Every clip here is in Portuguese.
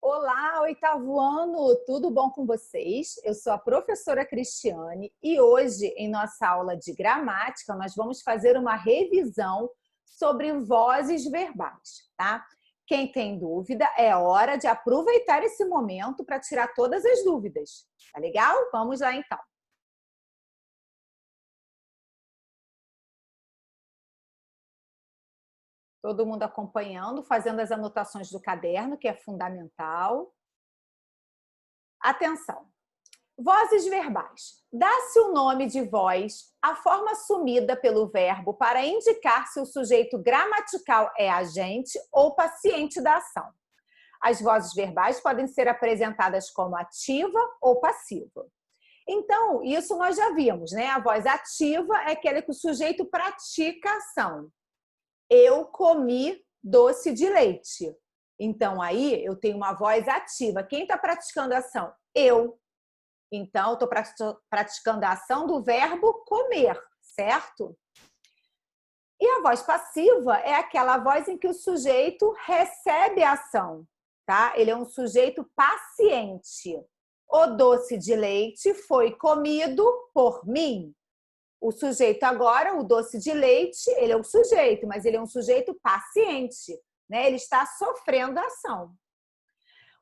Olá, oitavo ano, tudo bom com vocês? Eu sou a professora Cristiane e hoje, em nossa aula de gramática, nós vamos fazer uma revisão sobre vozes verbais, tá? Quem tem dúvida, é hora de aproveitar esse momento para tirar todas as dúvidas, tá legal? Vamos lá então. Todo mundo acompanhando, fazendo as anotações do caderno, que é fundamental. Atenção! Vozes verbais. Dá-se o nome de voz à forma assumida pelo verbo para indicar se o sujeito gramatical é agente ou paciente da ação. As vozes verbais podem ser apresentadas como ativa ou passiva. Então, isso nós já vimos, né? A voz ativa é aquela que o sujeito pratica a ação. Eu comi doce de leite. Então, aí eu tenho uma voz ativa. Quem está praticando a ação? Eu. Então, estou praticando a ação do verbo comer, certo? E a voz passiva é aquela voz em que o sujeito recebe a ação, tá? Ele é um sujeito paciente. O doce de leite foi comido por mim. O sujeito agora, o doce de leite, ele é um sujeito, mas ele é um sujeito paciente, né? Ele está sofrendo a ação.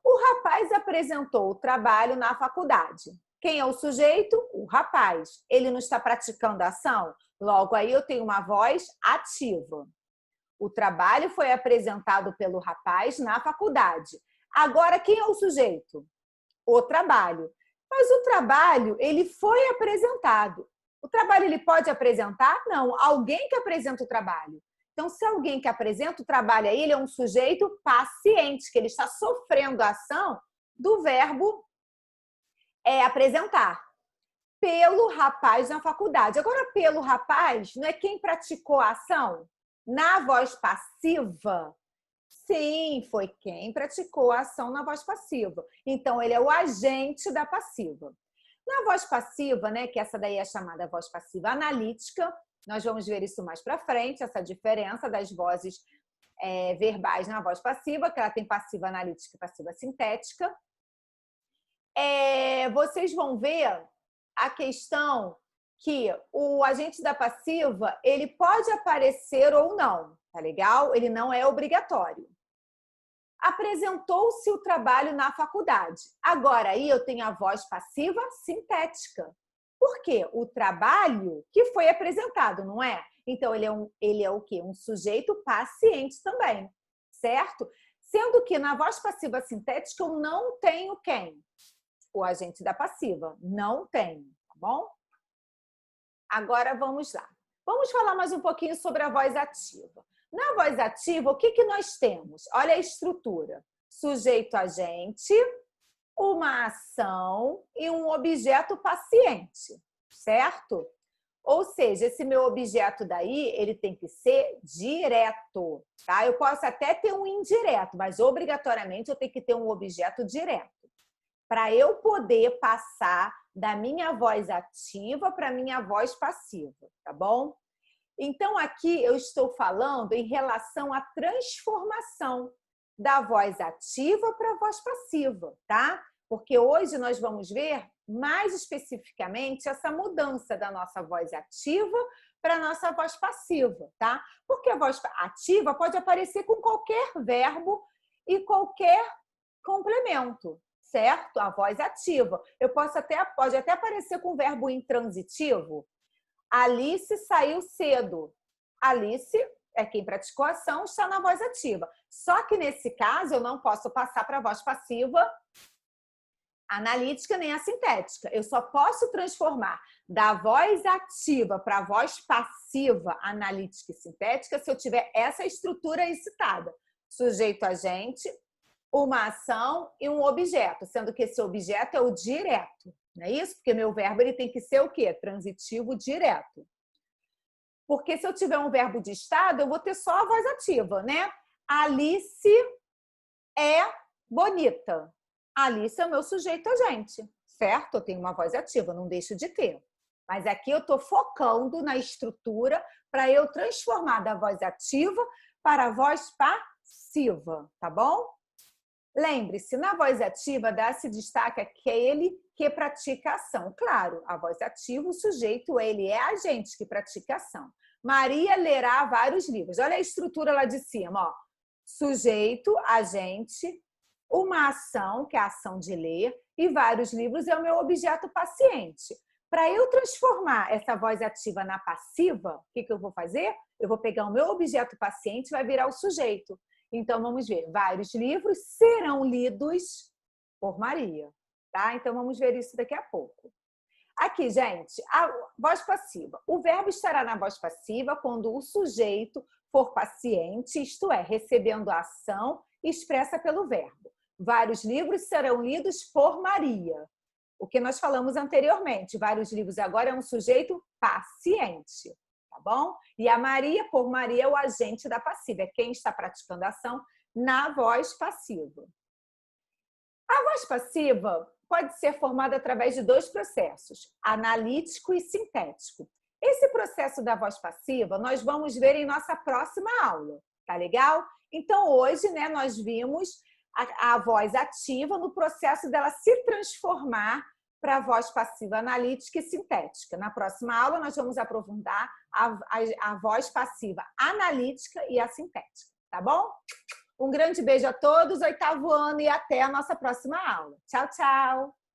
O rapaz apresentou o trabalho na faculdade. Quem é o sujeito? O rapaz. Ele não está praticando a ação? Logo aí eu tenho uma voz ativa. O trabalho foi apresentado pelo rapaz na faculdade. Agora, quem é o sujeito? O trabalho. Mas o trabalho, ele foi apresentado. O trabalho, ele pode apresentar? Não. Alguém que apresenta o trabalho. Então, se alguém que apresenta o trabalho aí, ele é um sujeito paciente, que ele está sofrendo a ação do verbo apresentar. Pelo rapaz na faculdade. Agora, pelo rapaz, não é quem praticou a ação? Na voz passiva, sim, foi quem praticou a ação na voz passiva. Então, ele é o agente da passiva. Na voz passiva, né, que essa daí é chamada voz passiva analítica, nós vamos ver isso mais para frente, essa diferença das vozes verbais na voz passiva, que ela tem passiva analítica e passiva sintética. Vocês vão ver a questão que o agente da passiva, ele pode aparecer ou não, tá legal? Ele não é obrigatório. Apresentou-se o trabalho na faculdade. Agora aí eu tenho a voz passiva sintética. Por quê? O trabalho que foi apresentado, não é? Então, ele é o quê? Um sujeito paciente também, certo? Sendo que na voz passiva sintética eu não tenho quem? O agente da passiva. Não tenho, tá bom? Agora vamos lá. Vamos falar mais um pouquinho sobre a voz ativa. Na voz ativa, o que nós temos? Olha a estrutura. Sujeito-agente, uma ação e um objeto paciente, certo? Ou seja, esse meu objeto daí, ele tem que ser direto, tá? Eu posso até ter um indireto, mas obrigatoriamente eu tenho que ter um objeto direto, para eu poder passar da minha voz ativa para a minha voz passiva, tá bom? Então, aqui eu estou falando em relação à transformação da voz ativa para a voz passiva, tá? Porque hoje nós vamos ver mais especificamente essa mudança da nossa voz ativa para a nossa voz passiva, tá? Porque a voz ativa pode aparecer com qualquer verbo e qualquer complemento, certo? A voz ativa. Pode até aparecer com verbo intransitivo. Alice saiu cedo. Alice é quem praticou a ação, está na voz ativa. Só que nesse caso eu não posso passar para a voz passiva analítica nem a sintética. Eu só posso transformar da voz ativa para a voz passiva analítica e sintética se eu tiver essa estrutura aí citada. Sujeito-agente, uma ação e um objeto, sendo que esse objeto é o direto. Não é isso? Porque meu verbo ele tem que ser o quê? Transitivo direto. Porque se eu tiver um verbo de estado, eu vou ter só a voz ativa, né? Alice é bonita. Alice é o meu sujeito-agente, certo? Eu tenho uma voz ativa, não deixo de ter. Mas aqui eu estou focando na estrutura para eu transformar da voz ativa para a voz passiva, tá bom? Lembre-se, na voz ativa dá-se destaque aquele que pratica a ação. Claro, a voz ativa, o sujeito, ele é agente que pratica a ação. Maria lerá vários livros. Olha a estrutura lá de cima, ó. Sujeito, agente, uma ação, que é a ação de ler, e vários livros é o meu objeto paciente. Para eu transformar essa voz ativa na passiva, o que eu vou fazer? Eu vou pegar o meu objeto paciente e vai virar o sujeito. Então, vamos ver. Vários livros serão lidos por Maria. Tá? Então, vamos ver isso daqui a pouco. Aqui, gente, a voz passiva. O verbo estará na voz passiva quando o sujeito for paciente, isto é, recebendo a ação expressa pelo verbo. Vários livros serão lidos por Maria. O que nós falamos anteriormente. Vários livros agora é um sujeito paciente. Tá bom? E a Maria, por Maria, é o agente da passiva, é quem está praticando a ação na voz passiva. A voz passiva pode ser formada através de dois processos, analítico e sintético. Esse processo da voz passiva nós vamos ver em nossa próxima aula, tá legal? Então, hoje, né, nós vimos a voz ativa no processo dela se transformar para a voz passiva analítica e sintética. Na próxima aula, nós vamos aprofundar a voz passiva analítica e a sintética, tá bom? Um grande beijo a todos, 8º ano, e até a nossa próxima aula. Tchau, tchau!